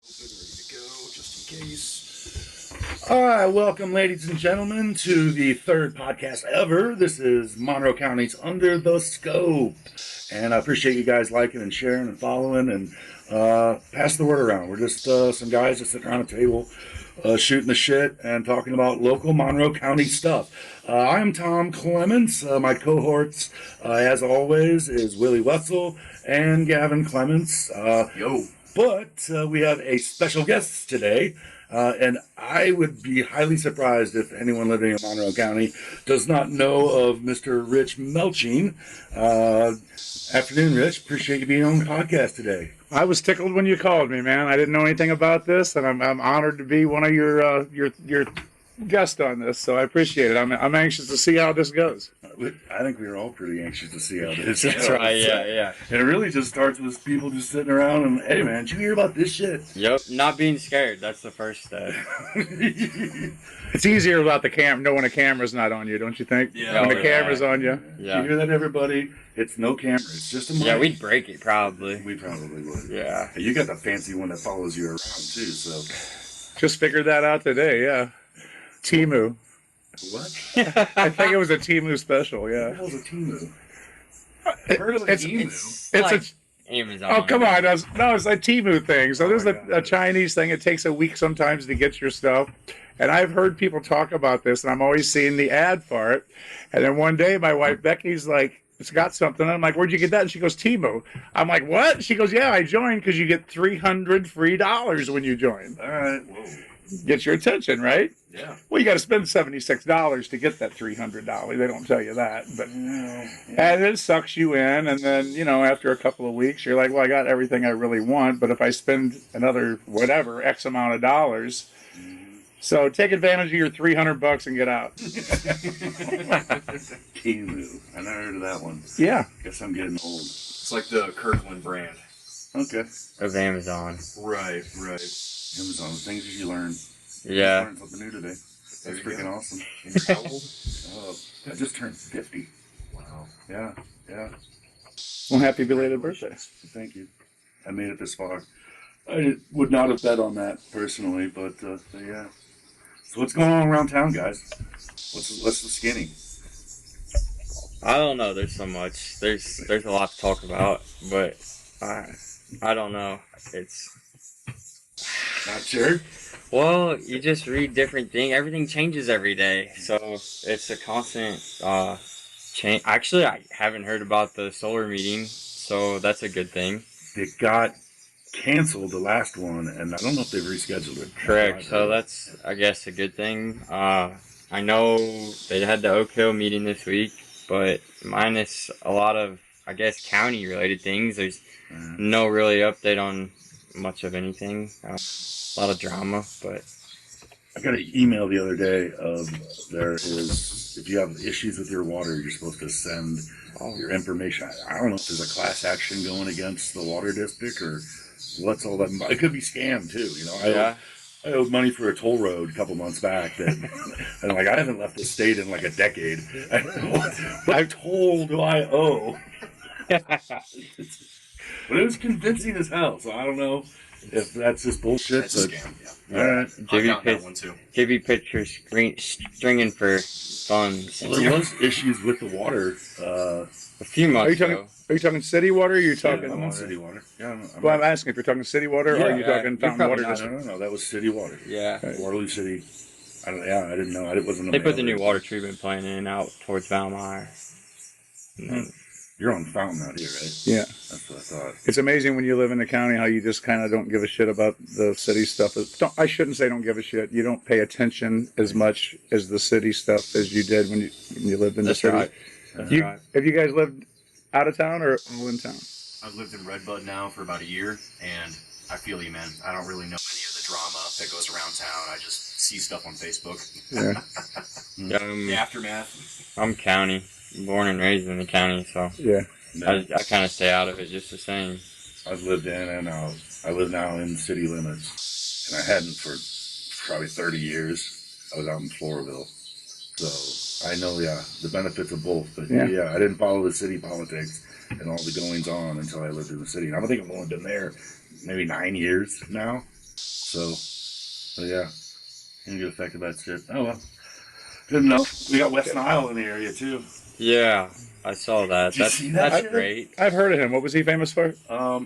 Ready to go, just in case. All right, welcome, ladies and gentlemen, to the third podcast ever. This is Monroe County's Under the Scope, and I appreciate you guys liking and sharing and following and pass the word around. We're just some guys that sit around a table shooting the shit and talking about local Monroe County stuff. I am Tom Clements. My cohorts, as always, is Willie Wetzel and Gavin Clements. Yo. But we have a special guest today, and I would be highly surprised if anyone living in Monroe County does not know of Mr. Rich Melching. Afternoon, Rich. Appreciate you being on the podcast today. I was tickled when you called me, man. I didn't know anything about this, and I'm honored to be one of your guests on this. So I appreciate it. I'm anxious to see how this goes. I think we were all pretty anxious to see how this goes. That's right, yeah. And it really just starts with people just sitting around and, hey, man, did you hear about this shit? Yep, not being scared. That's the first step. It's easier about the knowing a camera's not on you, don't you think? Yeah. When the camera's on you. Yeah. You hear that, everybody? It's no camera. It's just a mic. Yeah, we'd break it probably. We probably would. Yeah. You got the fancy one that follows you around, too, so. Just figured that out today, yeah. Timu. What? I think it was a Timu special, yeah. What the hell's a Timu? I've heard of an emu. It's like Amazon. Oh, come on. It's a Timu thing. So there's my a Chinese thing. It takes a week sometimes to get your stuff. And I've heard people talk about this, and I'm always seeing the ad for it. And then one day, my wife, Becky's like, it's got something. And I'm like, where'd you get that? And she goes, Timu. I'm like, what? She goes, yeah, I joined because you get $300 free when you join. All right. Whoa. Gets your attention, right? Yeah. Well, you got to spend $76 to get that $300. They don't tell you that, but and it sucks you in. And then after a couple of weeks, you're like, well, I got everything I really want, but if I spend another whatever X amount of dollars, so take advantage of your $300 and get out. Timu. I never heard of that one. Yeah. Guess I'm getting old. It's like the Kirkland brand. Okay. Of Amazon. Right. Amazon, the things you learn. Yeah. Learned something new today. That's freaking awesome. How old? I just turned 50. Wow. Yeah. Well, happy belated birthday. Thank you. I made it this far. I would not have bet on that personally, but yeah. So what's going on around town, guys? What's the skinny? I don't know. There's so much. There's a lot to talk about, but I don't know. It's Not sure. well, you just read different things. Everything changes every day, so it's a constant change. Actually, I haven't heard about the solar meeting, so that's a good thing. It got canceled, the last one, and I don't know if they've rescheduled it. Correct. So that's, I guess, a good thing. I know they had the Oak Hill meeting this week, but minus a lot of, I guess, county-related things, there's no really update on much of anything. A lot of drama, but I got an email the other day of if you have issues with your water, you're supposed to send your information. I don't know if there's a class action going against the water district or what's all that. It could be scammed too. I owed money for a toll road a couple months back that, and I haven't left the state in like a decade. What toll do I owe? But it was convincing as hell, so I don't know if that's just bullshit. That's a scam, yeah. All right. I got that one too. JV pictures stringing for funds. Well, there was issues with the water. A few months ago. Are you talking city water? Or are you talking? I'm on city water. Yeah, I'm asking if you're talking city water or are you talking fountain water? No, that was city water. Yeah. Waterloo City. I didn't know. It wasn't. They put the new water treatment plant in out towards Valmeyer. You're on Fountain out here, right? Yeah. That's what I thought. It's amazing when you live in the county how you just kind of don't give a shit about the city stuff. I shouldn't say don't give a shit. You don't pay attention as much as the city stuff as you did when you lived in the city. Right. Right. Have you guys lived out of town or all in town? I've lived in Redbud now for about a year, and I feel you, man. I don't really know any of the drama that goes around town. I just see stuff on Facebook. Yeah. The aftermath. I'm county. Born and raised in the county, so Yeah. I kind of stay out of it just the same. I've lived in and out. I live now in city limits, and I hadn't for probably 30 years. I was out in Floraville. So I know, the benefits of both. But I didn't follow the city politics and all the goings on until I lived in the city. And I think I've only been there maybe 9 years now. So, but yeah, didn't get affected by that shit. Oh well, good enough. We got West Nile in the area too. Yeah, I saw that. Did you see that That's shit? great. I've heard of him. What was he famous for?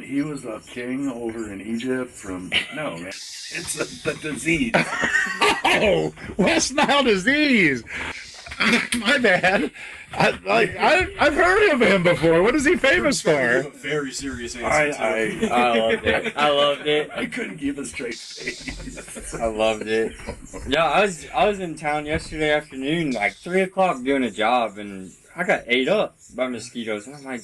He was a king over in Egypt from no man. It's the disease. Oh, West Nile disease. My bad. I've heard of him before. What is he famous Give for? a very serious answer. too. I loved it. I loved it. I couldn't keep a straight face. I loved it. Yeah, I was in town yesterday afternoon, like 3 o'clock, doing a job, and I got ate up by mosquitoes. And I'm like,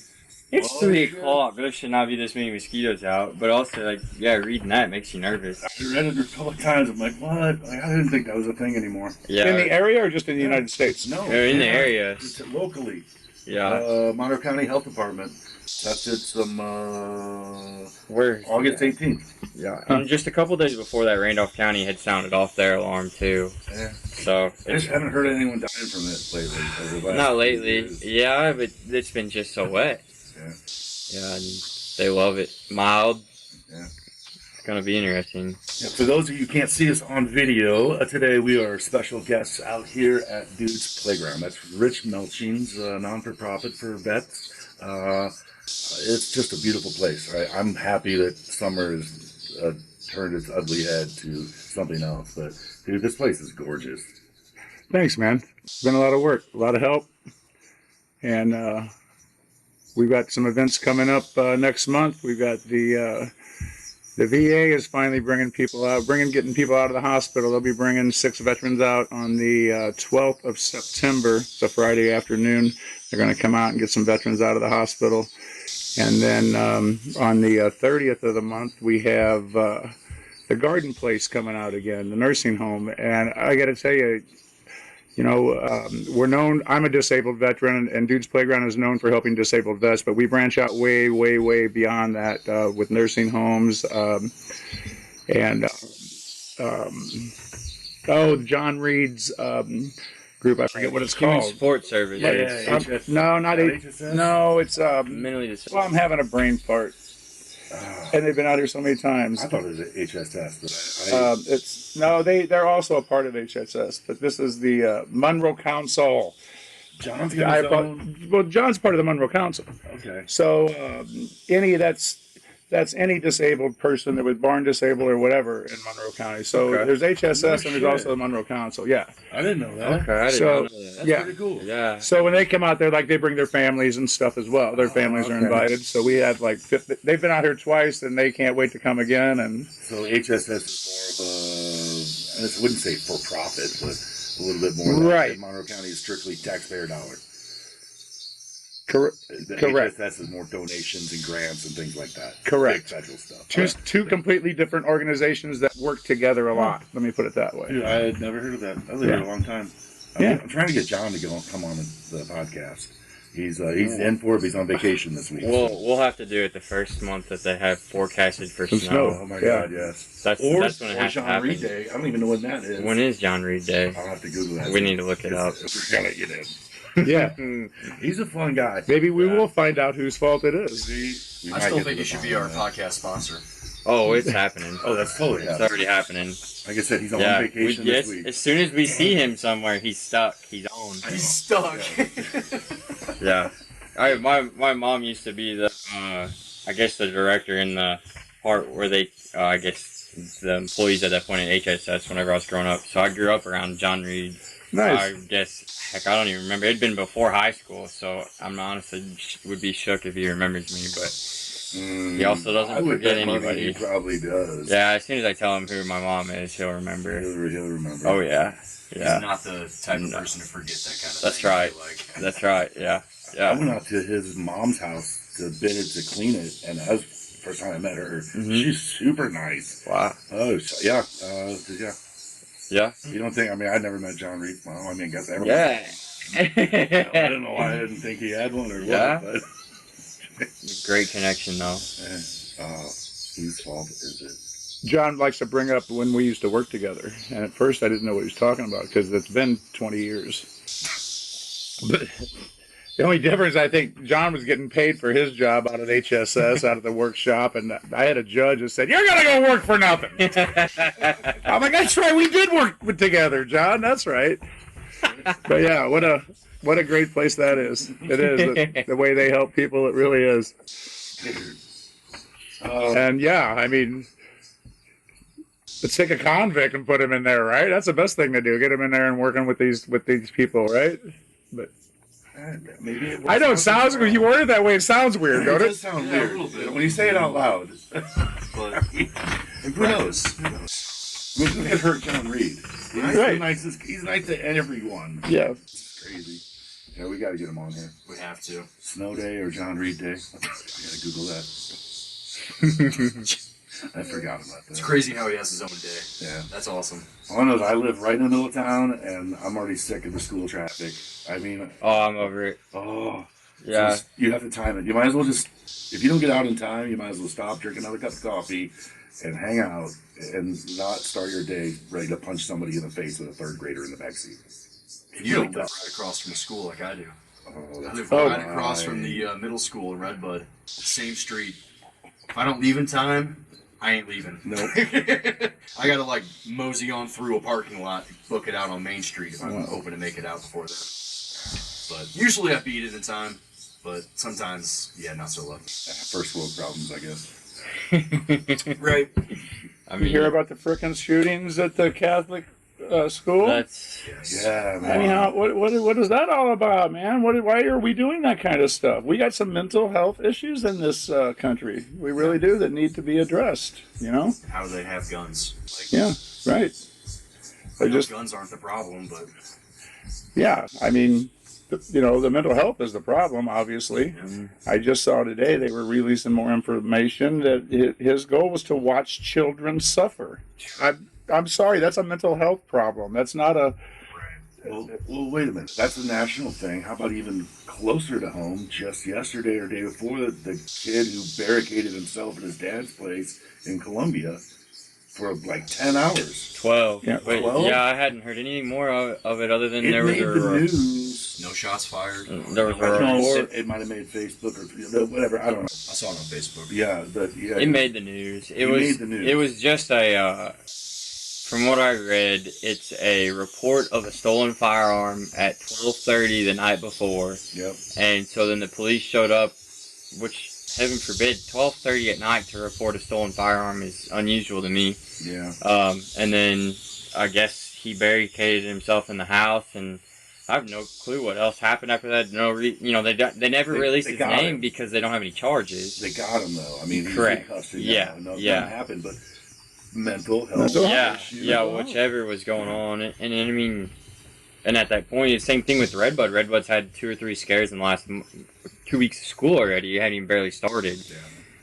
it's Oh, 3 o'clock. There should not be this many mosquitoes out. But also, like, yeah, reading that makes you nervous. I read it a couple of times. I'm like, what? Like, I didn't think that was a thing anymore. Yeah, In the area or just in the United States? No, They're in the area. Just locally. yeah. Monroe County Health Department tested some Where? August 18th. Yeah, and just a couple days before that, Randolph County had sounded off their alarm too. Yeah. So I just haven't heard anyone dying from it lately. Over the last not few lately. years. Yeah, but it's been just so wet. Yeah. Yeah, and they love it. Mild. Yeah. It's gonna be interesting. Yeah, for those of you who can't see us on video, today we are special guests out here at Dude's Playground. That's Rich Melching's non-for-profit for vets. It's just a beautiful place. I'm happy that summer has turned its ugly head to something else. But, dude, this place is gorgeous. Thanks, man. It's been a lot of work, a lot of help. And we've got some events coming up next month. We've got the VA is finally bringing people out, getting people out of the hospital. They'll be bringing 6 veterans out on the 12th of September. It's a Friday afternoon. They're going to come out and get some veterans out of the hospital. And then on the 30th of the month, we have the Garden Place coming out again, the nursing home. And I got to tell you, we're known, I'm a disabled veteran, and Dude's Playground is known for helping disabled vets, but we branch out way, way, way beyond that with nursing homes John Reed's group, I forget what it's Human called. Support Service. Yeah, It's No, not HSS? No, it's mentally disabled. well, I'm having a brain fart, and they've been out here so many times. I thought it was HSS, but They're also a part of HSS, but this is the Monroe Council. John's got his own. Well, John's part of the Monroe Council. Okay. So that's any disabled person that was born disabled or whatever in Monroe County. So Okay. there's HSS No and shit. there's also the Monroe Council. Yeah. I didn't know that. Okay, I didn't So- know that. That's Yeah. pretty cool. Yeah. So when they come out there, like they bring their families and stuff as well. Their families are okay. invited. So we have they've been out here twice and they can't wait to come again. And So HSS is more of a, I wouldn't say for profit, but a little bit more. Than Right. that. Monroe County is strictly taxpayer dollars. correct. The Correct. HSS is more donations and grants and things like that. Correct. Big federal stuff. Two completely different organizations that work together a lot. Let me put it that way. Dude, I had never heard of that. I've lived here a long time. I'm trying to get John to come on the podcast. He's in for it, but he's on vacation this week. We'll have to do it the first month that they have forecasted for Some snow. Oh my Yeah. God, yes. That's Or when it has to John happen. Reed Day. I don't even know when that is. When is John Reed Day? I'll have to Google that. We need to look it up. If we're gonna get in. Yeah. He's a fun guy. Maybe we will find out whose fault it is. We I might still get think to he should the be our bottom of podcast sponsor. Oh, it's happening. that. Oh, that's totally It's happening. already happening. Like I said, he's on Yeah, vacation yes, this week. as soon as we see him somewhere, he's stuck. He's on. He's stuck. Yeah. My mom used to be the I guess the director in the part where they I guess the employees at that point at HSS whenever I was growing up. So I grew up around John Reed. Nice. I guess heck I don't even remember. It'd been before high school, so I'm honestly would be shook if he remembers me. But he also doesn't I would forget bet money anybody. He probably does. Yeah, as soon as I tell him who my mom is, he'll remember. He'll remember. Oh yeah, He's yeah. not the type of No. person to forget that kind of That's thing. I right. feel like. That's right. Yeah, I yeah. went out to his mom's house to bid it to clean it, and that was the first time I met her. She's super nice. Wow. Oh, yeah. Yeah. Yeah. You don't think? I mean, I'd never met John Reed's mom. I mean, I guess everyone. Yeah. I don't know why I didn't think he had one or Yeah. what, but Great connection though. whose fault is it? John likes to bring up when we used to work together, and at first I didn't know what he was talking about because it's been 20 years. The only difference, I think, John was getting paid for his job out at HSS, out at the workshop, and I had a judge that said, "You're gonna go work for nothing." I'm like, "That's right, we did work together, John. That's right." But yeah, what a great place that is. It is the way they help people. It really is. And yeah, I mean, let's take a convict and put him in there, right? That's the best thing to do. Get him in there and working with these people, right? But maybe it I know it sounds when you word it that way. It sounds weird, don't It it? does sound weird a little bit when you say it out loud. But who knows? Who knows? We could hurt John Reed. Right. He's nice to everyone. Yeah. It's crazy. Yeah, we got to get him on here. We have to. Snow Day or John Reed Day. I gotta Google that. I forgot about that. It's crazy how he has his own day. Yeah. That's awesome. All I know is I live right in the middle of town, and I'm already sick of the school traffic. I mean, Oh, I'm over it. oh, Yeah. just- you have to time it. You might as well just, if you don't get out in time, you might as well stop, drink another cup of coffee, and hang out, and not start your day ready to punch somebody in the face with a third grader in the backseat. You don't live right across from the school like I do. Oh, I that's live Oh, right across from the middle school in Redbud. Same street. If I don't leave in time, I ain't leaving. Nope. I gotta like mosey on through a parking lot, book it out on Main Street if I'm hoping to make it out before then. But usually I beat it in time. But sometimes, yeah, not so lucky. First world problems, I guess. Right. I You mean, hear about the frickin' shootings at the Catholic school? that's Yeah, man. I mean, what is that all about, man? Why are we doing that kind of stuff? We got some mental health issues in this country. We really do that need to be addressed. You know? How do they have guns? Like, Yeah, right. I They know just, guns aren't the problem, but yeah. I mean, the mental health is the problem. Obviously, I just saw today they were releasing more information that his goal was to watch children suffer. I'm sorry, that's a mental health problem. That's not a. Well, wait a minute. That's a national thing. How about even closer to home? Just yesterday or day before, the kid who barricaded himself at his dad's place in Colombia for like 10 hours. 12. Yeah, But 12? yeah, I hadn't heard any more of it other than It there was made a the news. no shots fired. there was a I don't know, report. it might have made Facebook or whatever. I don't know. I saw it on Facebook. Yeah, but yeah. It made the news. It made the news. It was just a. From what I read, it's a report of a stolen firearm at 12:30 the night before, Yep. and so then the police showed up, which heaven forbid, 12:30 at night to report a stolen firearm is unusual to me. Yeah. And then I guess he barricaded himself in the house, and I have no clue what else happened after that. They never released They his got name him. because they don't have any charges. They got him though. I mean, he's Correct. in custody Yeah, now. No, yeah. nothing happened, but mental health. Mental Yeah, issues. yeah, whichever was going on, and I mean, and at that point, it's the same thing with Redbud. Redbud's had 2 or 3 scares in the last 2 weeks of school already. It hadn't even barely started. Yeah.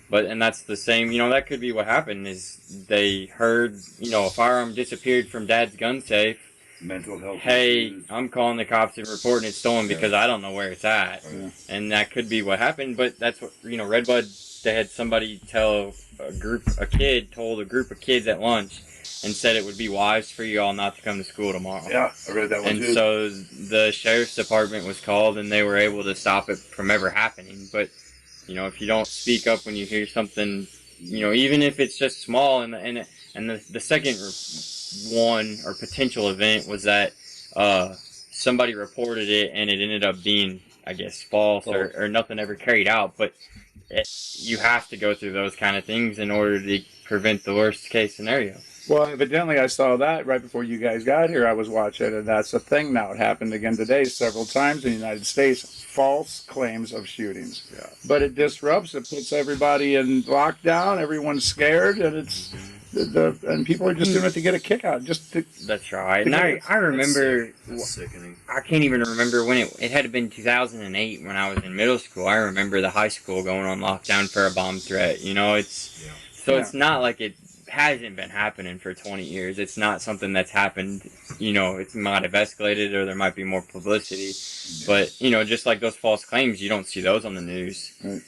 But and that's the same. That could be what happened. Is they heard a firearm disappeared from Dad's gun safe. Mental health. Hey, issues. I'm calling the cops and reporting it stolen because I don't know where it's at, Yeah. and that could be what happened. But that's what Redbud. They had somebody tell a kid told a group of kids at lunch and said it would be wise for you all not to come to school tomorrow. Yeah, I read that one And too. so the sheriff's department was called, and they were able to stop it from ever happening. But if you don't speak up when you hear something, even if it's just small, and the second one or potential event was that somebody reported it, and it ended up being, I guess, false or nothing ever carried out. But you have to go through those kind of things in order to prevent the worst case scenario. Well, evidently, I saw that right before you guys got here. I was watching, and that's a thing now. It happened again today several times in the United States. False claims of shootings. Yeah. But it disrupts. It puts everybody in lockdown. Everyone's scared, and it's and people are just doing it to get a kick out. That's right. And I remember. That's sickening. I can't even remember when it had to have been 2008 when I was in middle school. I remember the high school going on lockdown for a bomb threat. It's not like it hasn't been happening for 20 years. It's not something that's happened. It might have escalated or there might be more publicity. But just like those false claims, you don't see those on the news. Right.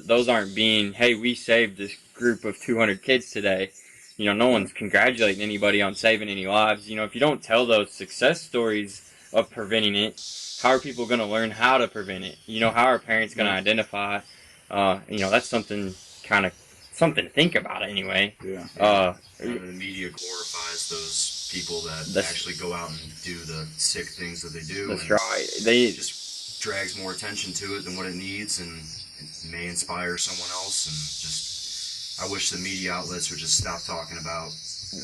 Those aren't being, hey, we saved this group of 200 kids today. No one's congratulating anybody on saving any lives. If you don't tell those success stories of preventing it. How are people going to learn how to prevent it? You know, how are parents going to identify? You know, that's something something to think about anyway. Yeah. And the media glorifies those people that actually go out and do the sick things that they do. That's right. They just drags more attention to it than what it needs, and it may inspire someone else. And just, I wish the media outlets would just stop talking about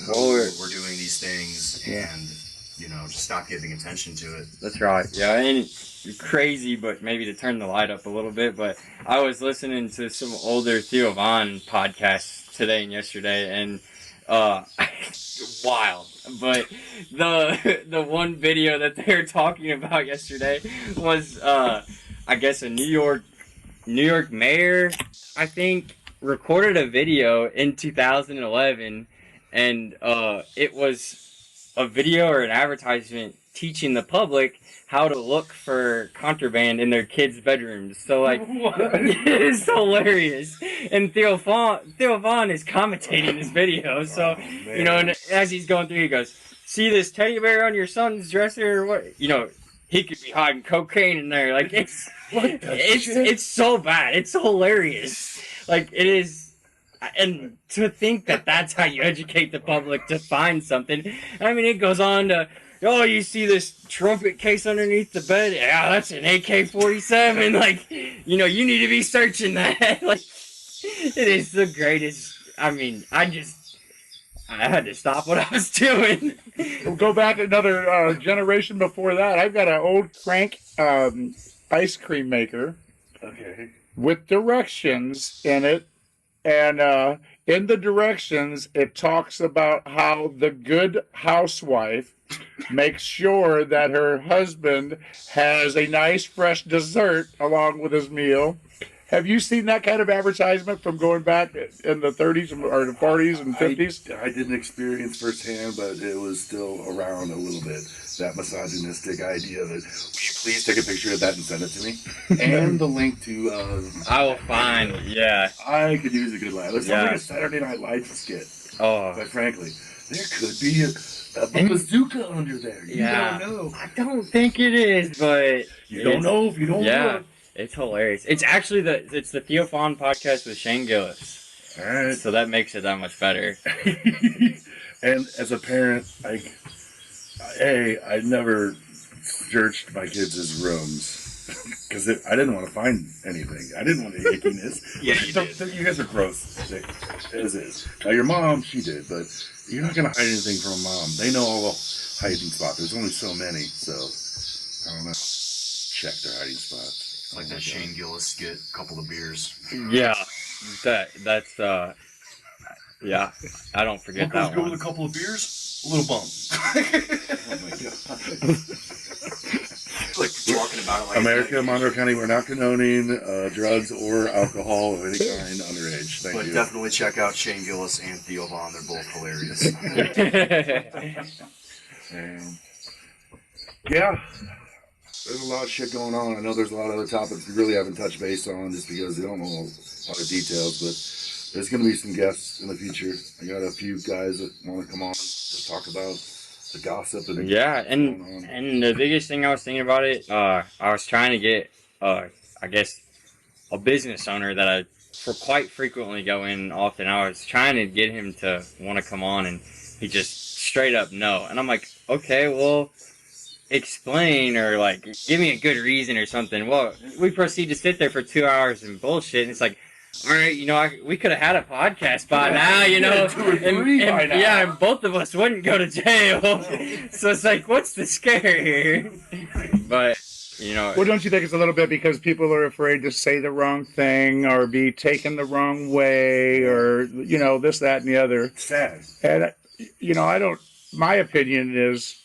we're doing these things and, you know, just stop giving attention to it. That's right. Yeah, and crazy, but maybe to turn the light up a little bit. But I was listening to some older Theo Von podcasts today and yesterday, and wild. But the one video that they were talking about yesterday was I guess a New York mayor, I think, recorded a video in 2011, and it was a video or an advertisement teaching the public how to look for contraband in their kids' bedrooms. So, like, it's hilarious. And Theo Von is commentating this video. So, you know, and as he's going through, he goes, "See this teddy bear on your son's dresser? Or what? You know, he could be hiding cocaine in there." Like, it's so bad. It's hilarious. Like, it is. And to think that that's how you educate the public to find something. I mean, it goes on to, "Oh, you see this trumpet case underneath the bed? Yeah, that's an AK-47. Like, you know, you need to be searching that." Like, it is the greatest. I mean, I had to stop what I was doing. We'll go back another generation before that. I've got an old crank ice cream maker with directions in it. And in the directions, it talks about how the good housewife makes sure that her husband has a nice fresh dessert along with his meal. Have you seen that kind of advertisement from going back in the 30s or the 40s and 50s? I didn't experience firsthand, but it was still around a little bit. That misogynistic idea that, will you please take a picture of that and send it to me? And the link to... I will find, I could use a good laugh. It sounds like a Saturday Night Live skit. Oh. Quite frankly. There could be a bazooka under there. You don't know. I don't think it is, but... You don't know if you don't look. It's hilarious. It's actually the Theo Von podcast with Shane Gillis. All right. So that makes it that much better. And as a parent, I never searched my kids' rooms because I didn't want to find anything. I didn't want the ickiness. You guys are gross. As is. Now your mom, she did, but you're not gonna hide anything from a mom. They know all the hiding spots. There's only so many, so I don't know. Check their hiding spots. Like that Shane Gillis skit, couple of beers. Yeah, that's yeah. I don't forget that go one. with a couple of beers, a little bump. Oh my god. Like talking about it like America, Monroe County, we're not condoning drugs or alcohol of any kind underage. Thank you. Definitely check out Shane Gillis and Theo Von. They're both hilarious. Yeah. There's a lot of shit going on. I know there's a lot of other topics we really haven't touched base on just because we don't know a lot of details, but there's going to be some guests in the future. I got a few guys that want to come on to talk about the gossip and going on. And the biggest thing I was thinking about it, I was trying to get, I guess, a business owner that I quite frequently go in often. I was trying to get him to want to come on, and he just straight up no. And I'm like, okay, well, explain or like give me a good reason or something. Well, we proceed to sit there for 2 hours and bullshit, and it's like, all right, you know, we could have had a podcast by now, you know, and both of us wouldn't go to jail. So it's like, what's the scare here? But you know, well, don't you think it's a little bit because people are afraid to say the wrong thing or be taken the wrong way or, you know, this, that, and the other? Sad. And, you know, my opinion is,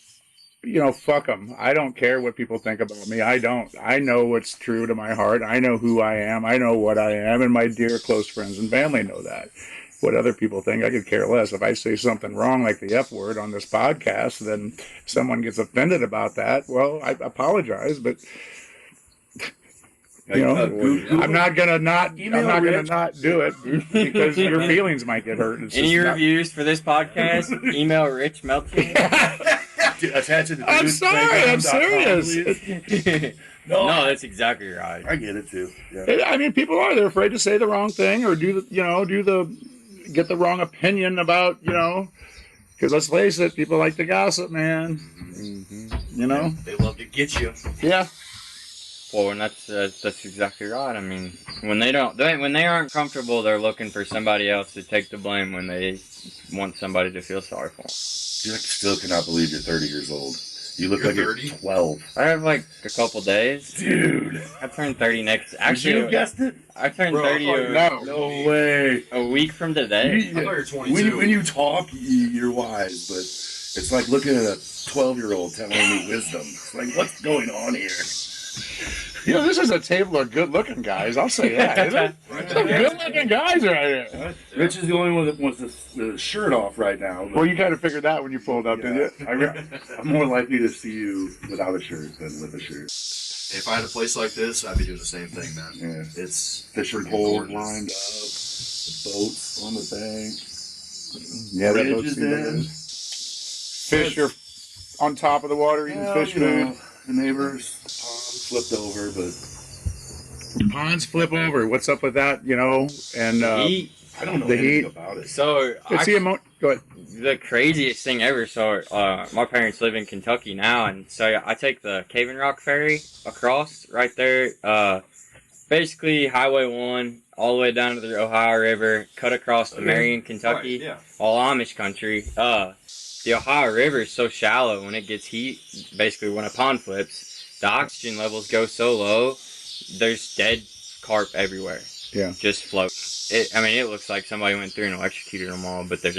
you know, fuck them. I don't care what people think about me. I don't. I know what's true to my heart. I know who I am. I know what I am. And my dear close friends and family know that. What other people think, I could care less. If I say something wrong, like the F word on this podcast, then someone gets offended about that. Well, I apologize, but you know, I'm not gonna not do it because your feelings might get hurt. Any reviews for this podcast? Email Rich Melching. Attach it to I'm sorry, I'm serious. serious. No, that's exactly right. I get it too. Yeah. I mean, people are. They're afraid to say the wrong thing or get the wrong opinion about, because let's face it, people like to gossip, man. Mm-hmm. They love to get you. Yeah. Well, and that's exactly right. I mean, when they aren't comfortable, they're looking for somebody else to take the blame when they want somebody to feel sorry for them. Dude, I still cannot believe you're 30 years old. You look You're like 30? you're 12. I have like a couple days. Dude. I turned 30 next. Did Actually, you guessed it? I turned Bro, 30 No way. a week from today. I thought you were 22. When you talk, you're wise, but it's like looking at a 12-year-old telling me wisdom. It's like, what's going on here? This is a table of good-looking guys. I'll say that. Isn't it? Right Some there. good-looking guys right here. Rich is the only one that wants the shirt off right now. But Well, you kind of figured that when you pulled up, did you? I'm more likely to see you without a shirt than with a shirt. If I had a place like this, I'd be doing the same thing, man. Yeah. It's Fishing freaking poles gorgeous. lined up, the boats on the bank. Yeah, that Bridges looks good. in. Fish are on top of the water eating Well, fish you food. know, the neighbor's pond flipped over, but Ponds flip over. What's up with that? And Heat. I don't know The anything heat. about it. So it's the amount. Go ahead. the craziest thing ever. So my parents live in Kentucky now, and so I take the Cave Rock ferry across right there. Basically, Highway 1 all the way down to the Ohio River, cut across to Marion, Kentucky, Right, yeah. all Amish country. The Ohio River is so shallow when it gets heat. Basically, when a pond flips, the oxygen levels go so low. There's dead carp everywhere. Yeah. Just floating. It looks like somebody went through and electrocuted them all, but they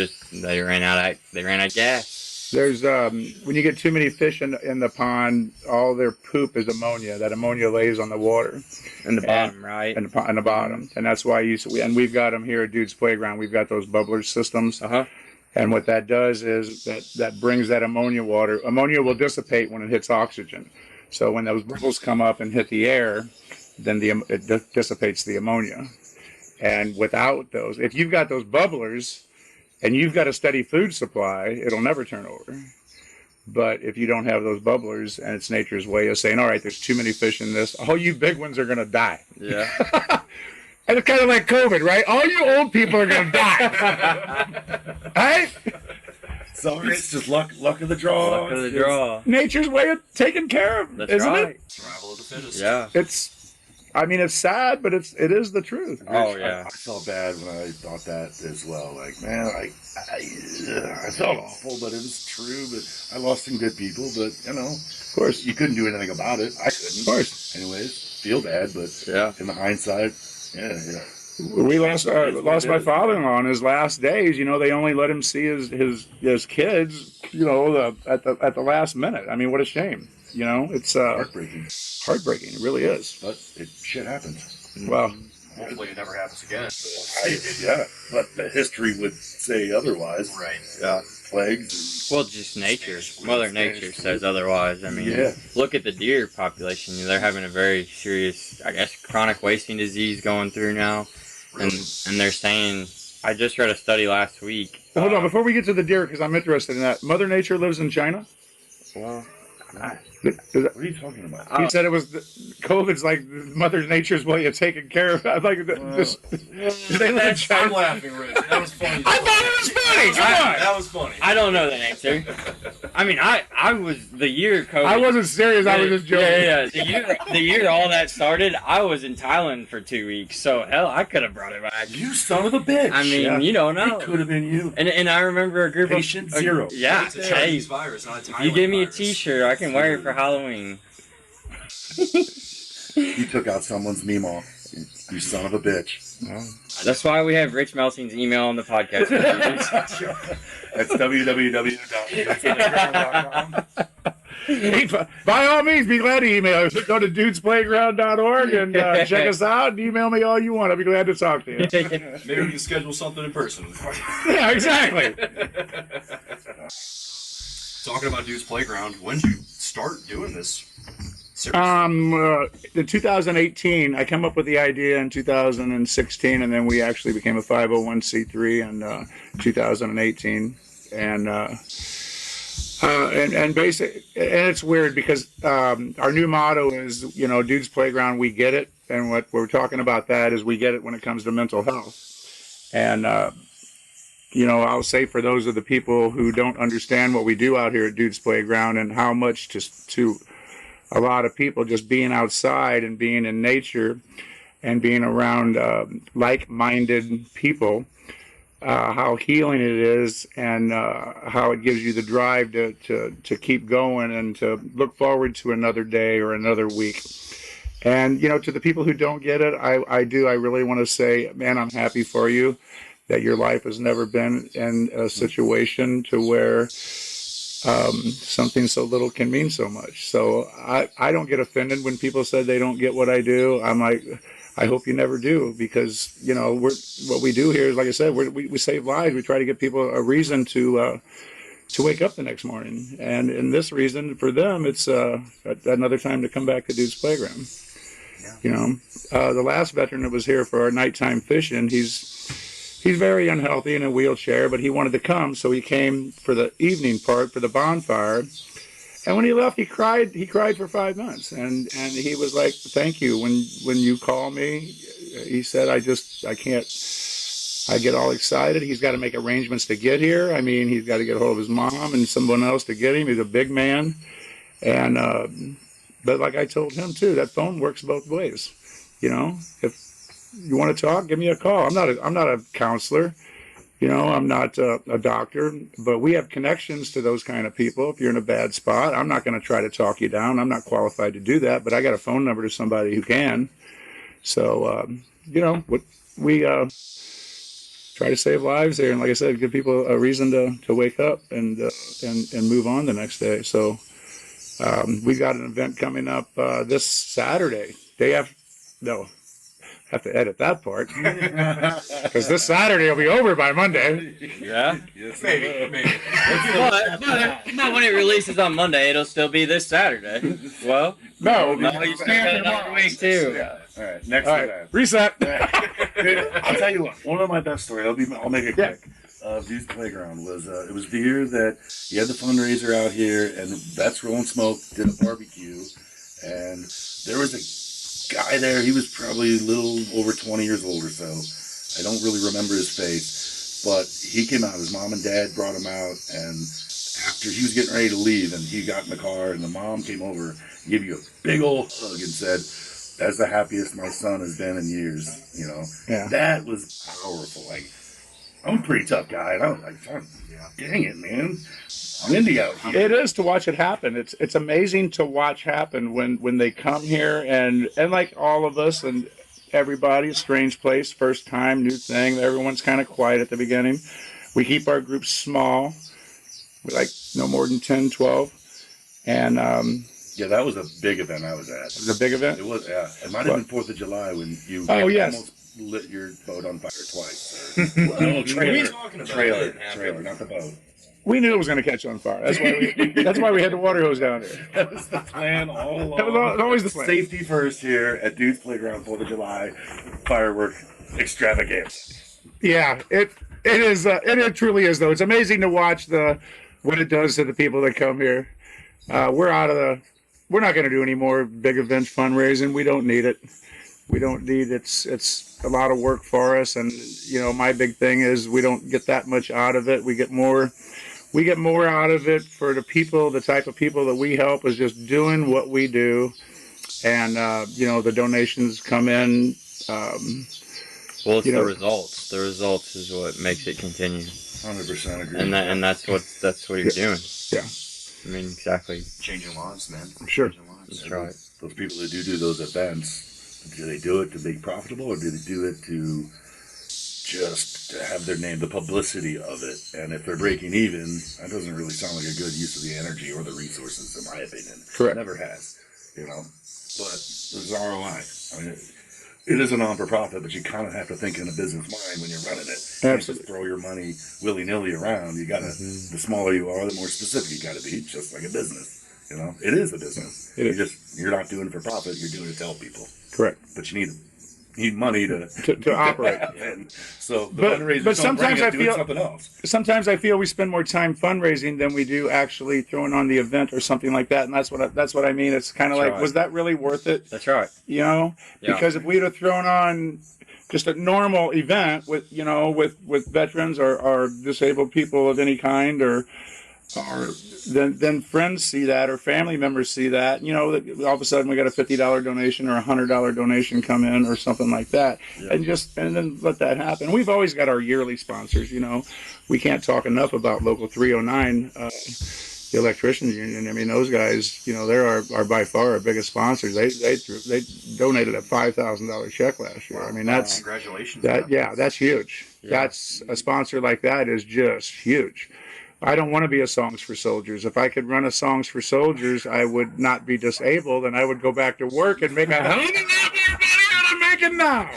ran out of gas. There's when you get too many fish in the pond, all their poop is ammonia. That ammonia lays on the water In the bottom, right? and on the bottom, and that's why and we've got them here at Dude's Playground. We've got those bubbler systems, and what that does is that brings that ammonia water. Ammonia will dissipate when it hits oxygen, so when those bubbles come up and hit the air, then it dissipates the ammonia. And without those, if you've got those bubblers and you've got a steady food supply, it'll never turn over. But if you don't have those bubblers, and it's nature's way of saying, all right, there's too many fish in this, all you big ones are going to die. Yeah. And it's kind of like COVID, right? All you old people are going to die. Right? So it's just luck of the draw. Luck of the draw. Nature's way of taking care of, That's isn't right. it? Survival of the fittest. Yeah. It's sad, but it is the truth. Oh, yeah. I felt bad when I thought that as well. Like, man, I felt awful, but it was true. But I lost some good people. But Of course. you couldn't do anything about it. I couldn't. Of course. Anyways, feel bad, but Yeah. in the hindsight, yeah. We lost my father-in-law in his last days. They only let him see his kids. At the last minute. I mean, what a shame. It's Heartbreaking. heartbreaking. It really is. But shit happens. Well, Hopefully it never happens again. But the history would say otherwise. Right. Yeah. Plagues. Well, just nature. Mother Nature says otherwise. I mean, Yeah. look at the deer population. They're having a very serious, I guess, chronic wasting disease going through now. And they're saying, I just read a study last week. hold on. Before we get to the deer, because I'm interested in that. Mother Nature lives in China? Well, What are you talking about? He said it was COVID's like Mother Nature's way of taking care of. I like this. Do they live in I'm China? laughing, Rich. That was funny. I thought it was funny. Come on. That was funny. I don't know the answer. I mean, I was the year COVID. I wasn't serious. I was just joking. Yeah. The year all that started, I was in Thailand for 2 weeks. So hell, I could have brought it back. You son of a bitch. I mean, you don't know. It could have been you. And I remember a group Patient of zero. Yeah. It's a Hey, Chinese virus, not a Thailand you give me a virus. T-shirt, I can wear it for Halloween. You took out someone's Meemaw. You son of a bitch. That's why we have Rich Melching's email on the podcast. That's www.com. Hey, by all means, be glad to email us. Go to dudesplayground.org and check us out and email me all you want. I'll be glad to talk to you. Maybe we can schedule something in person. Yeah, exactly. Talking about Dude's Playground, when did you start doing this? Seriously? In 2018, I came up with the idea in 2016, and then we actually became a 501c3 in 2018. And And it's weird because our new motto is, Dude's Playground, we get it. And what we're talking about that is we get it when it comes to mental health. And, I'll say for those of the people who don't understand what we do out here at Dude's Playground and how much to a lot of people just being outside and being in nature and being around like-minded people, how healing it is, and how it gives you the drive to keep going and to look forward to another day or another week. And, to the people who don't get it, I really want to say, man, I'm happy for you that your life has never been in a situation to where something so little can mean so much. So I don't get offended when people say they don't get what I do. I'm like, I hope you never do, because what we do here is, like I said, we save lives. We try to give people a reason to wake up the next morning, and in this reason for them, it's another time to come back to Dude's Playground. The last veteran that was here for our nighttime fishing, he's very unhealthy in a wheelchair, but he wanted to come, so he came for the evening part for the bonfire. And when he left, he cried. He cried for 5 months, and he was like, "Thank you." When you call me, he said, "I can't." I get all excited. He's got to make arrangements to get here. I mean, he's got to get a hold of his mom and someone else to get him. He's a big man, and but like I told him too, that phone works both ways. If you want to talk, give me a call. I'm not a counselor. I'm not a doctor, but we have connections to those kind of people. If you're in a bad spot, I'm not going to try to talk you down. I'm not qualified to do that, but I got a phone number to somebody who can. So, we try to save lives there. And like I said, give people a reason to wake up and move on the next day. So we got an event coming up this Saturday, day after, no. Have to edit that part because this Saturday will be over by Monday. Yeah. Yes, maybe. But when it releases on Monday, it'll still be this Saturday. Well, No, you still got another week too. Yeah. All right. Next all right, event. reset. Dude, I'll tell you what. One of my best stories. I'll make it quick. Dude's Playground was it was the year that he had the fundraiser out here, and Vets Rolling Smoke did a barbecue, and there was a guy there. He was probably a little over 20 years old or so. I don't really remember his face, but he came out. His mom and dad brought him out, and after he was getting ready to leave, and he got in the car, and the mom came over and gave you a big old hug and said, "That's the happiest my son has been in years." Yeah. That was powerful. Like, I'm a pretty tough guy, and I was like, dang it, man. I'm indie out here. It is to watch it happen. It's amazing to watch happen when they come here, and like all of us and everybody, strange place, first time, new thing. Everyone's kind of quiet at the beginning. We keep our groups small, like no more than 10, 12. And yeah, that was a big event I was at. the big event. It was, yeah. It might have been 4th of July when you yes. almost lit your boat on fire twice. What are you trailer, talking about? trailer, not the boat. We knew it was going to catch on fire. That's why we had the water hose down there. That was the plan all along. That was always the plan. Safety first here at Dude's Playground, 4th of July, firework extravaganza. Yeah, it is. It truly is, though. It's amazing to watch what it does to the people that come here. We're not going to do any more big events fundraising. We don't need it. We don't need it's a lot of work for us, and my big thing is we don't get that much out of it. We get more out of it for the type of people that we help is just doing what we do, and the donations come in. Well, it's the results. The results is what makes it continue. 100% agree. And that's what you're doing. Yeah. I mean, exactly. Changing lives, man. Sure. Changing lives. That's right. Those people that do those events, do they do it to be profitable, or do they do it to just to have their name, the publicity of it? And if they're breaking even, that doesn't really sound like a good use of the energy or the resources, in my opinion. Correct. It never has, But there's ROI. I mean, it is a non-for-profit, but you kind of have to think in a business mind when you're running it. You can't just throw your money willy-nilly around. You gotta, the smaller you are, the more specific you gotta be, just like a business. It is a business. It is. You're not doing it for profit, you're doing it to help people. Correct. But you need need money to operate. And so the But fundraisers sometimes I doing feel something else. sometimes I feel we spend more time fundraising than we do actually throwing on the event or something like that, and that's what I mean. It's kind of That's like, right. was that really worth it? That's right. You know, Yeah. because if we'd have thrown on just a normal event with with veterans or disabled people of any kind or then friends see that or family members see that, that all of a sudden we got a $50 donation or a $100 donation come in or something like that. Yeah. And then let that happen. We've always got our yearly sponsors. We can't talk enough about Local 309, the electricians union. I mean, those guys, they're our by far our biggest sponsors. They donated a $5,000 check last year. Wow. I mean, that's Congratulations. that's huge. Yeah. That's a sponsor like that is just huge. I don't want to be a Songs for Soldiers. If I could run a Songs for Soldiers, I would not be disabled, and I would go back to work and make a hell of a lot more money than I'm making now.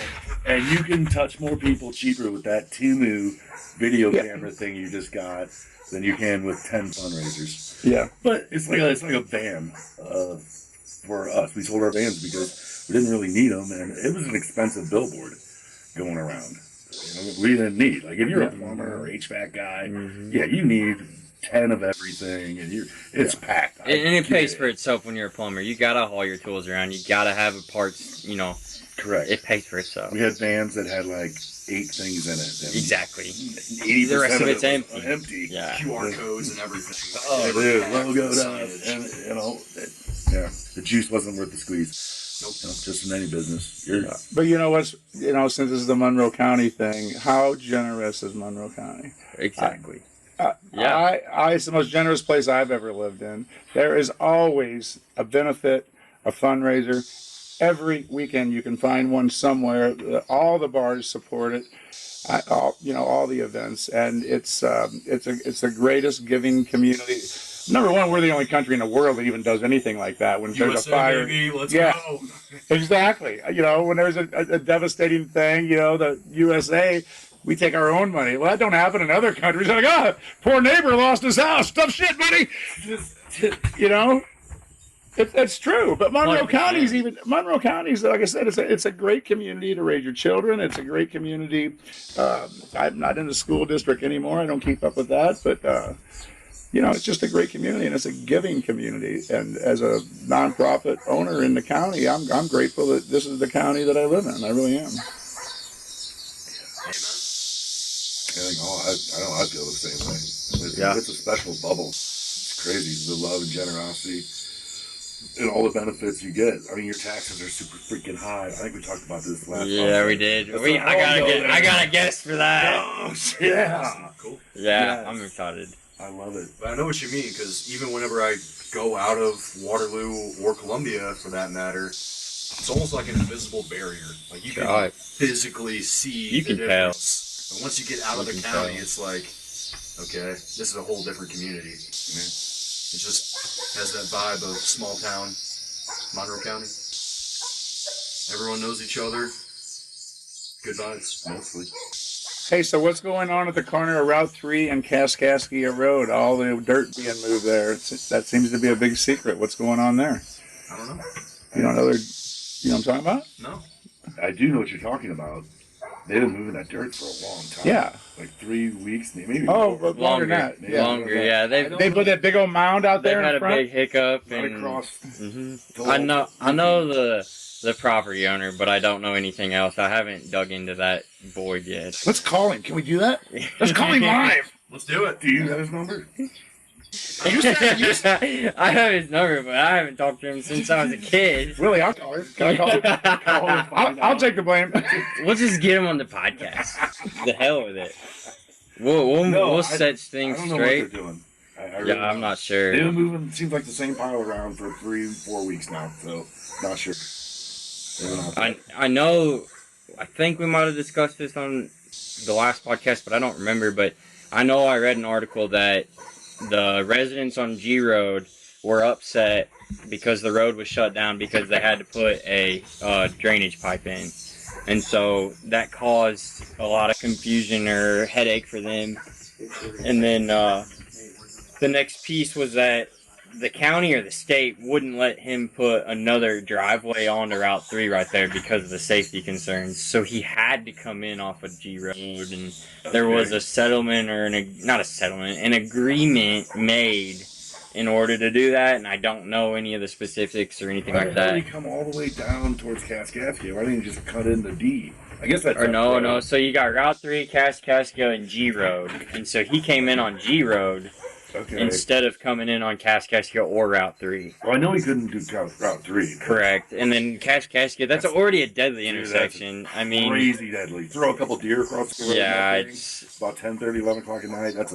And you can touch more people cheaper with that Timu video camera thing you just got than you can with 10 fundraisers. Yeah. But it's like a van for us. We sold our vans because we didn't really need them, and it was an expensive billboard going around. We didn't need, like, if you're a plumber or HVAC guy, yeah, you need 10 of everything, and it's packed. And it pays for itself when you're a plumber. You gotta haul your tools around. You gotta have a parts. Correct. It pays for itself. We had vans that had like 8 things in it. And Exactly. 80% The rest of it it's was empty. Yeah. QR codes and everything. Oh, dude, logoed up, Signage. and the juice wasn't worth the squeeze. Nope. Just in any business. But you know what's, since this is the Monroe County thing, how generous is Monroe County? Exactly. Yeah. It's the most generous place I've ever lived in. There is always a benefit, a fundraiser. Every weekend you can find one somewhere. All the bars support it. All the events, and it's the greatest giving community. Number one, we're the only country in the world that even does anything like that. When there's a fire, baby, let's yeah, go. exactly. When there's a devastating thing, the USA, we take our own money. Well, that don't happen in other countries. Like, poor neighbor lost his house. Tough shit, buddy. It's true, but Monroe County's, like I said, it's a great community to raise your children. It's a great community. I'm not in the school district anymore. I don't keep up with that, but it's just a great community, and it's a giving community. And as a nonprofit owner in the county, I'm grateful that this is the county that I live in. I really am. I feel the same way. It's a special bubble. It's crazy, the love and generosity. And all the benefits you get. I mean, your taxes are super freaking high. I think we talked about this last time. Yeah, we did. I got a guess for that. Oh, yeah. Cool. Yeah, Yes. I'm excited. I love it. But I know what you mean, because even whenever I go out of Waterloo or Columbia, for that matter, it's almost like an invisible barrier. Like you can Right. physically see You the can tell. difference. And once you get out of the You can county, tell. it's like, okay, this is a whole different community. It just has that vibe of small town, Monroe County. Everyone knows each other. Good vibes, mostly. Hey, so what's going on at the corner of Route 3 and Kaskaskia Road? All the dirt being moved there. That seems to be a big secret. What's going on there? I don't know. You don't know what I'm talking about? No. I do know what you're talking about. They've been moving that dirt for a long time. Yeah. Like 3 weeks, maybe. Oh, more. but longer than that. Yeah. Longer, yeah. They put that big old mound out They've there had in a front. big hiccup. Right And, across. Mhm. I know the property owner, but I don't know anything else. I haven't dug into that void yet. Let's call him. Can we do that? Let's call him live. Let's do it. Do you have his number? I have his number, but I haven't talked to him since I was a kid. Really, I'll call him. Can I call him? I'll take the blame. We'll just get him on the podcast. The hell with it. No, We'll set I things don't know straight. what they're doing. I really Yeah, I'm don't. not sure. They've been moving, it seems like the same pile around for 3-4 weeks now, so not sure. I know, I think we might have discussed this on the last podcast, but I don't remember. But I know I read an article that the residents on G Road were upset because the road was shut down because they had to put a drainage pipe in. And so that caused a lot of confusion or headache for them. And then the next piece was that the county or the state wouldn't let him put another driveway onto Route 3 right there because of the safety concerns. So he had to come in off of G Road, and there was a settlement or not a settlement, an agreement made in order to do that, and I don't know any of the specifics or anything like Why that. did he come all the way down towards Kaskaskia? Why didn't he just cut into D? I guess that's... Or no. So you got Route 3, Kaskaskia, and G Road. And so he came in on G Road instead of coming in on Kaskaskia or Route 3. Well, I know he couldn't do Route 3. Correct. And then Kaskaskia, that's already a deadly intersection. I mean... Crazy deadly. Throw a couple deer across the road. Yeah, it's... About 10:30, 11 o'clock at night. That's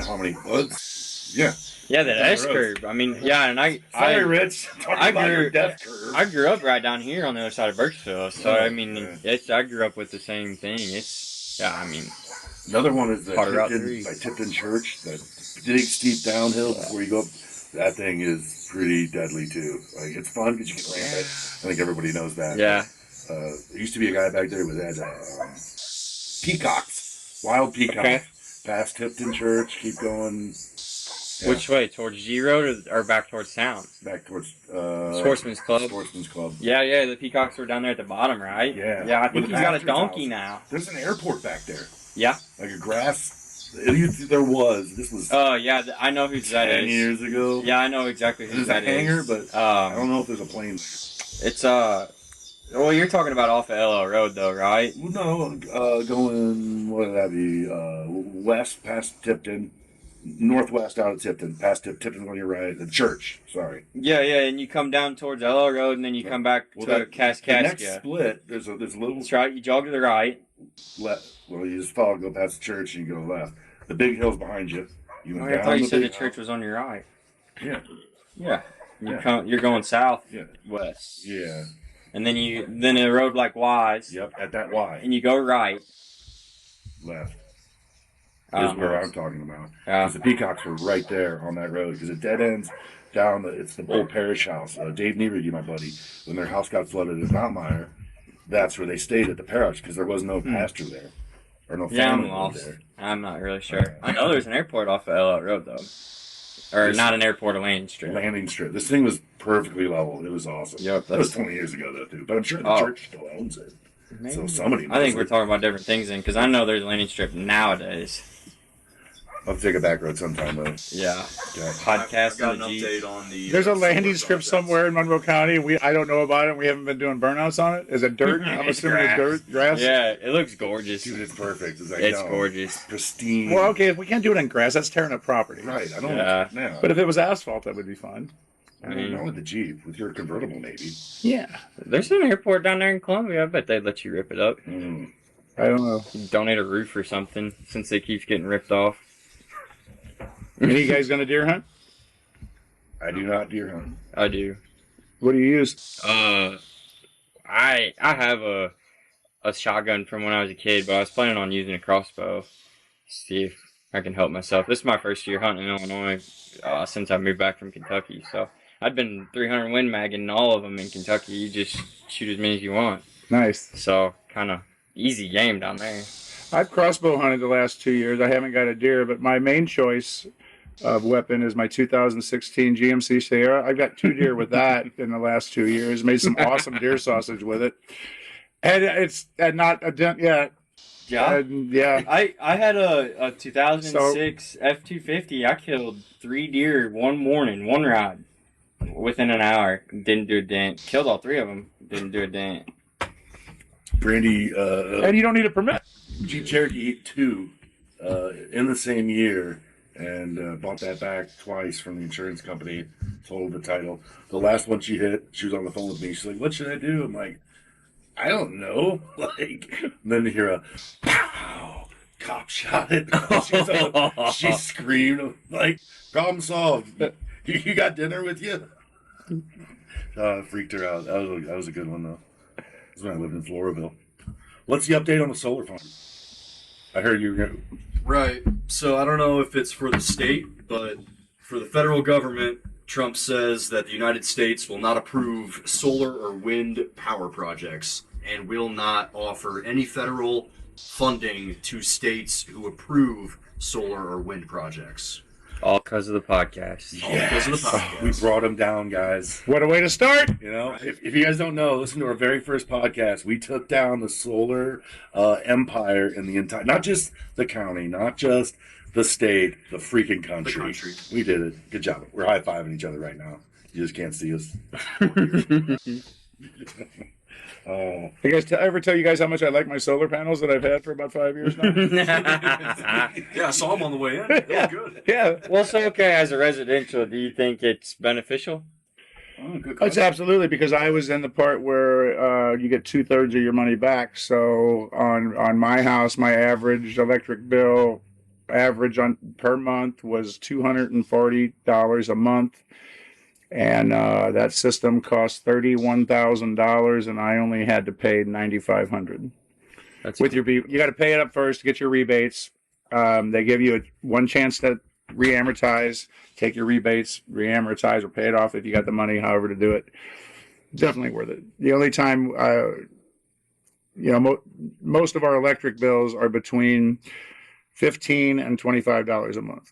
how many bugs? Yeah. Yeah, that S curve. I mean, yeah, and Sorry, Rich. I grew up right down here on the other side of Birchville, so I mean, I grew up with the same thing. I mean, another one is the by Tipton Church, that big steep downhill before you go up. That thing is pretty deadly too. Like, it's fun because you can ramp it. I think everybody knows that. Yeah. There used to be a guy back there with peacocks, wild peacocks, past Tipton Church. Keep going. Yeah. Which way? Towards G Road or back towards town? Back towards Sportsman's Club. Sportsman's Club. Yeah. The peacocks were down there at the bottom, right? Yeah. Yeah, I think he's got a donkey now. There's an airport back there. Yeah. Like a grass. There was. This was. Oh yeah, I know who that is. 10 years ago. Yeah, I know exactly who that is. There's a hangar, but I don't know if there's a plane. It's Well, you're talking about off of LL Road, though, right? No, going, what would that be? West past Tipton, northwest out of Tipton, past Tipton on your right, the church, sorry. Yeah, and you come down towards LL Road, and then you come back to Kaskaskia. The next split, there's a little... That's right, you jog to the right. Well, you just go past the church, and you go left. The big hill's behind you. I thought you said the church was on your right. Yeah. Yeah. You're going south, west. Yeah. And then the road like Y's. Yep, at that Y. And you go right. Left. Is where I'm talking about. Because the peacocks were right there on that road. Because it dead ends down, it's the old parish house. Dave Nebergy, my buddy, when their house got flooded in Montmire, that's where they stayed at the parish because there was no pastor there. Or no family there. I'm not really sure. I know there's an airport off of LL Road, though. Or not an airport, a landing strip. Landing strip. This thing was perfectly level. It was awesome. Yep, that was 20 years ago, though, too. But I'm sure the church still owns it. Maybe. So somebody knows. I think we're talking about different things then, because I know there's a landing strip nowadays. I'll have to take a back road sometime, though. Yeah. Podcast. Got an update on the... There's a landing strip somewhere in Monroe County. I don't know about it. We haven't been doing burnouts on it. Is it dirt? I'm assuming it's dirt, grass. Yeah, it looks gorgeous. Dude, it's perfect. It's gorgeous. Pristine. Well, okay, if we can't do it on grass, that's tearing up property. Right, I don't know. But if it was asphalt, that would be fun. I mean, not with the Jeep, with your convertible, maybe. Yeah. There's an airport down there in Columbia. I bet they'd let you rip it up. I don't know. Donate a roof or something, since it keeps getting ripped off. Any guys gonna deer hunt? I do not deer hunt. I do. What do you use? I have a shotgun from when I was a kid, but I was planning on using a crossbow. See if I can help myself. This is my first year hunting in Illinois since I moved back from Kentucky. So I'd been 300 Win Magging all of them in Kentucky. You just shoot as many as you want. Nice. So kind of easy game down there. I've crossbow hunted the last 2 years. I haven't got a deer, but my main choice of weapon is my 2016 GMC Sierra. I've got 2 deer with that in the last 2 years. Made some awesome deer sausage with it, and it's not a dent yet. Yeah, yeah. I had a 2006 F250. I killed 3 deer one morning, one ride, within an hour. Didn't do a dent. Killed all 3 of them. Didn't do a dent. Brandy, and you don't need a permit. Jeep Cherokee 2 in the same year, and bought that back twice from the insurance company. Totaled the title. The last one she hit, she was on the phone with me. She's like, "What should I do?" I'm like, "I don't know." Like, and then to hear a pow, cop shot it. She screamed. I'm like, problem solved. You got dinner with you? Freaked her out. That was a good one though. That's when I lived in Floraville. What's the update on the solar farm? I heard you were going to... Right. So I don't know if it's for the state, but for the federal government, Trump says that the United States will not approve solar or wind power projects and will not offer any federal funding to states who approve solar or wind projects. All because of the podcast. All because of the podcast. We brought him down, guys. What a way to start! You know, if you guys don't know, listen to our very first podcast. We took down the solar empire in the entire, not just the county, not just the state, the freaking country. The country. We did it. Good job. We're high-fiving each other right now. You just can't see us. You guys ever tell you guys how much I like my solar panels that I've had for about 5 years now? Yeah, I saw them on the way in. They Yeah. look good. Yeah. Well, so okay, as a residential, do you think it's beneficial? Oh, good It's question. absolutely, because I was in the part where you get 2/3 of your money back. So on my house, my average electric bill per month was $240 a month. And that system cost $31,000, and I only had to pay $9,500. That's With your, you got to pay it up first to get your rebates. They give you one chance to re-amortize, take your rebates, re-amortize, or pay it off if you got the money, however to do it. Definitely worth it. The only time, most of our electric bills are between $15 and $25 a month.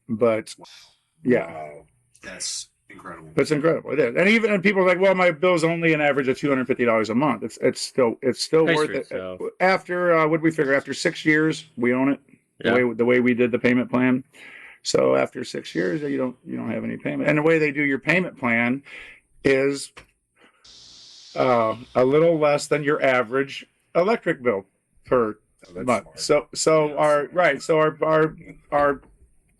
But yeah. Wow. That's incredible. It's incredible. It is, and people are like, "Well, my bill's only an average of $250 a month." It's still Pays worth for it. itself. After what did we figure? After 6 years, we own it. Yeah. The way we did the payment plan. So after 6 years, you don't have any payment. And the way they do your payment plan is a little less than your average electric bill per Oh, that's month. smart. So our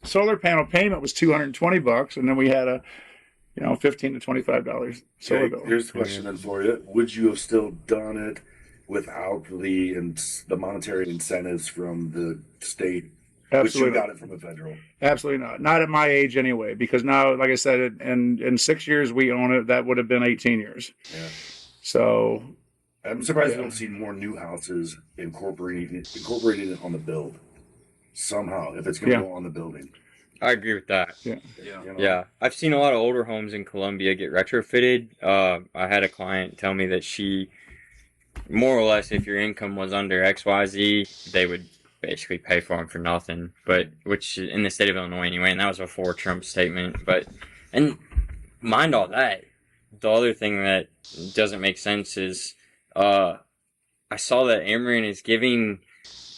solar panel payment was $220, and then we had a $15 to $25 solar Okay, bill. here's the question then for you. Would you have still done it without the monetary incentives from the state, which you Absolutely, got it from the federal? absolutely not. Not at my age anyway, because now, like I said, in 6 years we own it. That would have been 18 years. Yeah. So I'm surprised Yeah. we don't see more new houses incorporating it on the build somehow, if it's going to Yeah. go on the building. I agree with that. Yeah. You know? Yeah, I've seen a lot of older homes in Columbia get retrofitted. I had a client tell me that she, more or less, if your income was under XYZ, they would basically pay for them for nothing. But which in the state of Illinois anyway, and that was before Trump's statement. And mind all that, the other thing that doesn't make sense is, I saw that Ameren is giving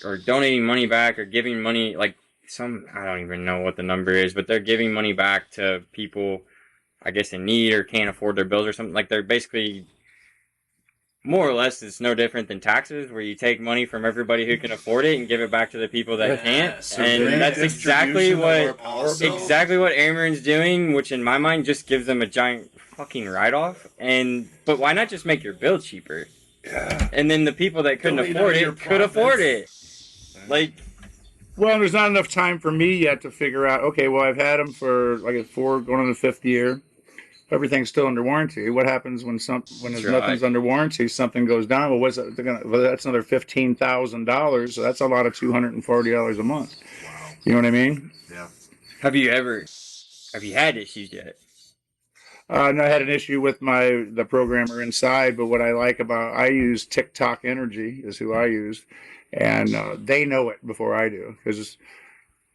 or donating money back or giving money like. I don't even know what the number is, but they're giving money back to people, I guess, in need or can't afford their bills or something. Like, they're basically, more or less, it's no different than taxes, where you take money from everybody who can afford it and give it back to the people that can't. So And then that's exactly distribution of our what power bill? exactly what Ameren's doing, which in my mind just gives them a giant fucking write-off. But why not just make your bill cheaper? Yeah. And then the people that couldn't Donate afford out your it could afford it. profits. Like, well, there's not enough time for me yet to figure out. Okay, well, I've had them for like 4, going on the 5th year. Everything's still under warranty. What happens when there's right. nothing's under warranty? Something goes down. Well, well, that's another $15,000. So that's a lot of $240 a month. Wow. You know what I mean? Yeah. have you had issues yet? No, I had an issue with the programmer inside, but what I use TikTok Energy is who I used, and they know it before I do, because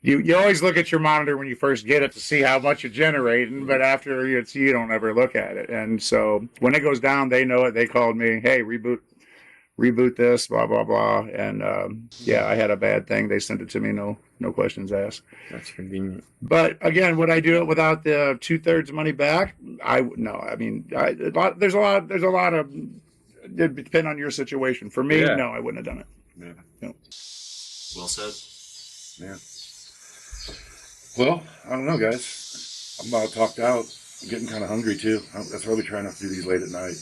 you always look at your monitor when you first get it to see how much you're generating, but after you don't ever look at it. And so when it goes down, they know it. They called me, hey, reboot this, blah blah blah, and I had a bad thing. They sent it to me, no questions asked. That's convenient. But again, would I do it without the 2/3 money back? No. I mean, there's a lot of. It depend on your situation. For me, Yeah. no, I wouldn't have done it. Yeah. No. Well said. Yeah. Well, I don't know, guys. I'm about talked out. I'm getting kind of hungry too. That's why we try not to do these late at night.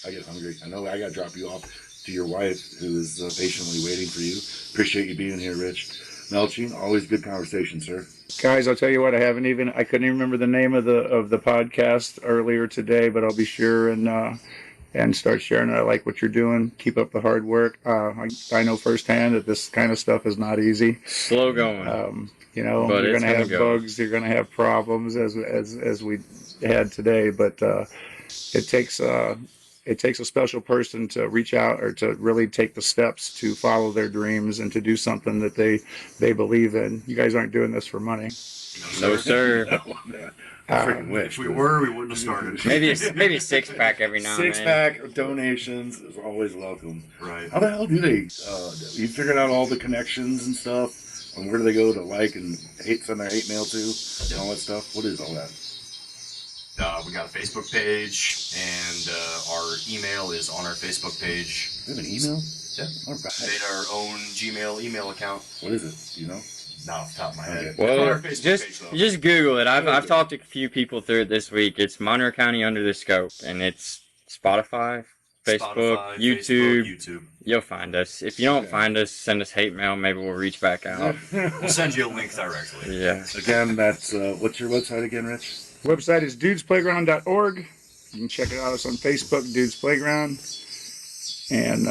I get hungry. I know I got to drop you off to your wife, who is patiently waiting for you. Appreciate you being here, Rich. Melching, always good conversation, sir. Guys, I'll tell you what. I couldn't even remember the name of the podcast earlier today, but I'll be sure and start sharing it. I like what you're doing. Keep up the hard work. I know firsthand that this kind of stuff is not easy. Slow going. But But you're it's going to gonna have go. bugs. You're going to have problems as we had today. But it takes it takes a special person to reach out or to really take the steps to follow their dreams and to do something that they believe in. You guys aren't doing this for money. No, sir. Freaking wish. If we were, we wouldn't have started. Maybe a 6-pack every now and then. 6-pack donations is always welcome. Right. How the hell do they? You figured out all the connections and stuff, and where do they go to like and send their hate mail to, and all that stuff? What is all that? We got a Facebook page, and our email is on our Facebook page. We have an email? Yeah. All right. Made our own Gmail email account. What is it? Do you know? Not off the top of my head. Okay. On our Well, Facebook page, though. just Google it. I've talked to a few people through it this week. It's Monroe County Under the Scope, and it's Spotify, Facebook, Spotify, YouTube. YouTube. You'll find us. If you don't find us, send us hate mail. Maybe we'll reach back out. We'll send you a link directly. Yeah. Again, that's what's your website again, Rich? Website is dudesplayground.org. You can check out us on Facebook, Dudes Playground. And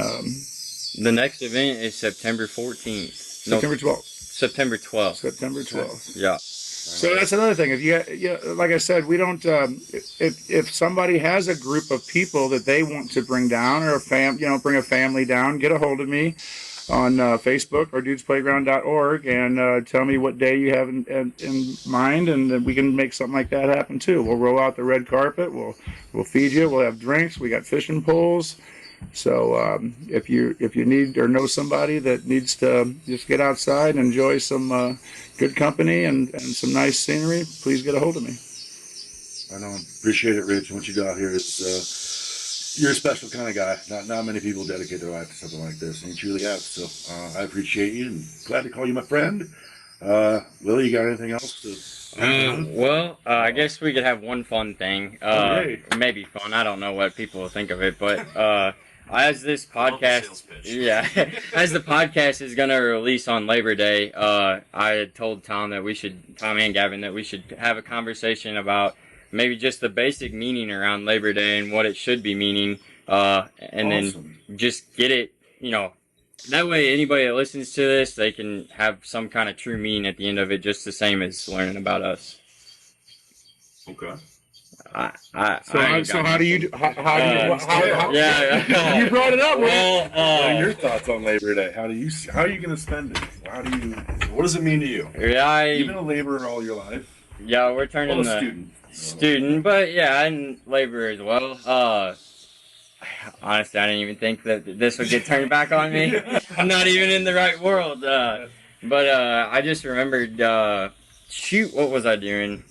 The next event is September 14th. September 12th. September 12th. September 12th. Yeah. So that's another thing. If you, like I said, we don't. If somebody has a group of people that they want to bring down, or bring a family down, get a hold of me on Facebook or dudesplayground.org and tell me what day you have in mind, and then we can make something like that happen too. We'll roll out the red carpet. We'll feed you. We'll have drinks. We got fishing poles. So if you need or know somebody that needs to just get outside and enjoy some good company and some nice scenery, please get a hold of me. I know. Appreciate it, Rich. What you got here is you're a special kind of guy. Not many people dedicate their life to something like this, and you truly have. So I appreciate you and glad to call you my friend. Willie, you got anything else to? I guess we could have one fun thing. Maybe fun. I don't know what people will think of it, but as this podcast, as the podcast is gonna release on Labor Day, I had told Tom and Gavin that we should have a conversation about maybe just the basic meaning around Labor Day and what it should be meaning, and then just get it, that way anybody that listens to this, they can have some kind of true meaning at the end of it, just the same as learning about us. Okay. How do you you brought it up? What are your thoughts on Labor Day? How are you going to spend it? What does it mean to you? You've been a laborer all your life. Yeah, we're turning student, but yeah, and labor as well. Honestly, I didn't even think that this would get turned back on me. I'm not even in the right world. But I just remembered, what was I doing?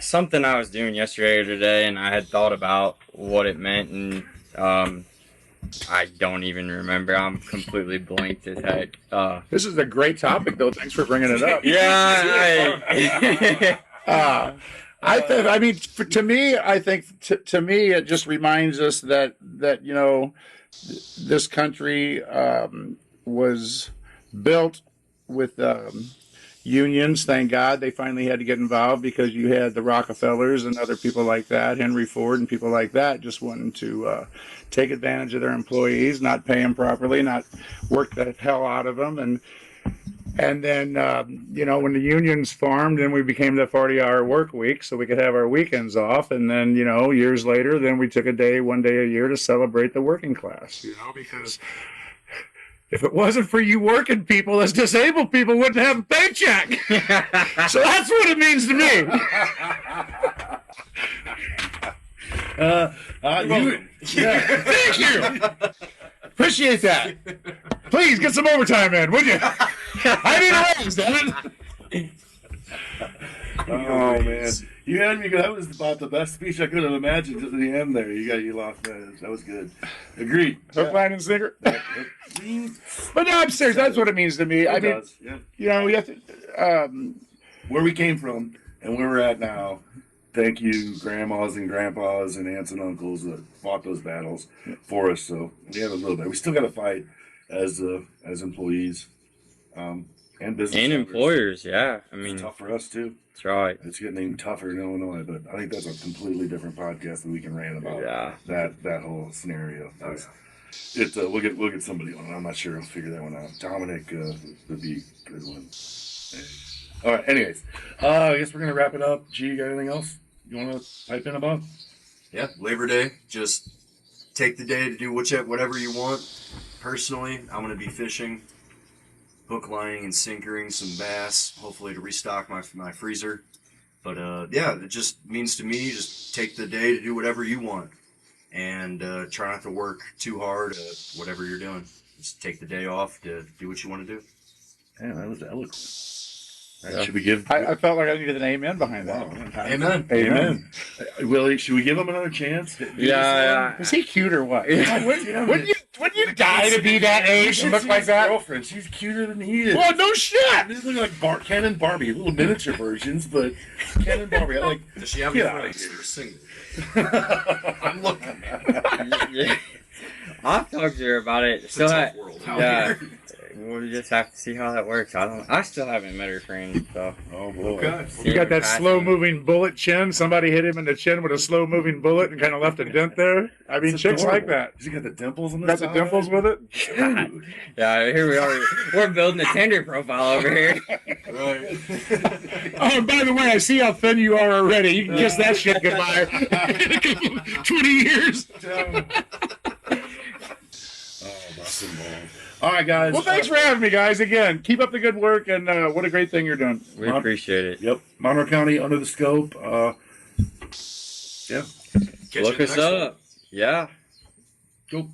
Something I was doing yesterday or today, and I had thought about what it meant, and I don't even remember. I'm completely blanked as heck. This is a great topic, though. Thanks for bringing it up. Yeah. To me, it just reminds us that this country was built with unions. Thank God they finally had to get involved, because you had the Rockefellers and other people like that, Henry Ford and people like that, just wanting to take advantage of their employees, not pay them properly, not work the hell out of them, and then when the unions formed, then we became the 40-hour work week, so we could have our weekends off, and then years later, then we took one day a year to celebrate the working class, because if it wasn't for you working people, as disabled people wouldn't have a paycheck. So that's what it means to me. Thank you. Appreciate that. Please get some overtime in, would you? I need a raise, damn it. Oh man, you had me. That was about the best speech I could have imagined. Just at the end there, you lost that. That was good. Agreed. Hook, line, and sinker. But no, I'm serious. That's what it means to me. You have to. Where we came from and where we're at now. Thank you, grandmas and grandpas and aunts and uncles that fought those battles for us. So we have a little bit. We still got to fight as employees and business And owners. employers, yeah. I mean, It's tough for us too. that's right. It's getting even tougher in Illinois, but I think that's a completely different podcast that we can rant about. Yeah. That whole scenario. We'll get somebody on it. I'm not sure. I'll figure that one out. Dominic would be a good one. All right. Anyways, I guess we're gonna wrap it up. G, you got anything else you want to pipe in about? Yeah, Labor Day. Just take the day to do whatever you want. Personally, I'm going to be fishing, hook lining and sinkering some bass, hopefully to restock my freezer. But yeah, it just means to me, just take the day to do whatever you want. And try not to work too hard at whatever you're doing. Just take the day off to do what you want to do. Yeah, that was eloquent. Yeah. Should we give? I felt like I needed an amen behind that. Wow. Amen. Amen. Willie, should we give him another chance? Yeah. Is he cute or what? Yeah. Wouldn't you die to be that age and look like that? Girlfriend, she's cuter than he is. Well, no shit. These look like Ken and Barbie, little miniature versions, but Ken and Barbie. I like. Does she have any Get out of friends? here. Or single? I'm looking. Yeah. I've talked to her about it. It's a tough world out Yeah. here. We'll just have to see how that works. I still haven't met her friend, so. Oh boy. Okay. You got that slow-moving bullet chin. Somebody hit him in the chin with a slow-moving bullet and kind of left a dent there. I mean, It's chicks like adorable. that. Has he got the dimples on the Got side? the dimples with it. Dude. Yeah, here we are. We're building a Tinder profile over here. Right. Oh, and by the way, I see how thin you are already. You can kiss that shit goodbye. 20 years. Oh, busting ball. All right, guys. Well, thanks for having me, guys. Again, keep up the good work, and what a great thing you're doing. We appreciate it. Yep, Monroe County under the scope. Yeah. Catch you in Look the us next one. up. Yeah. Go.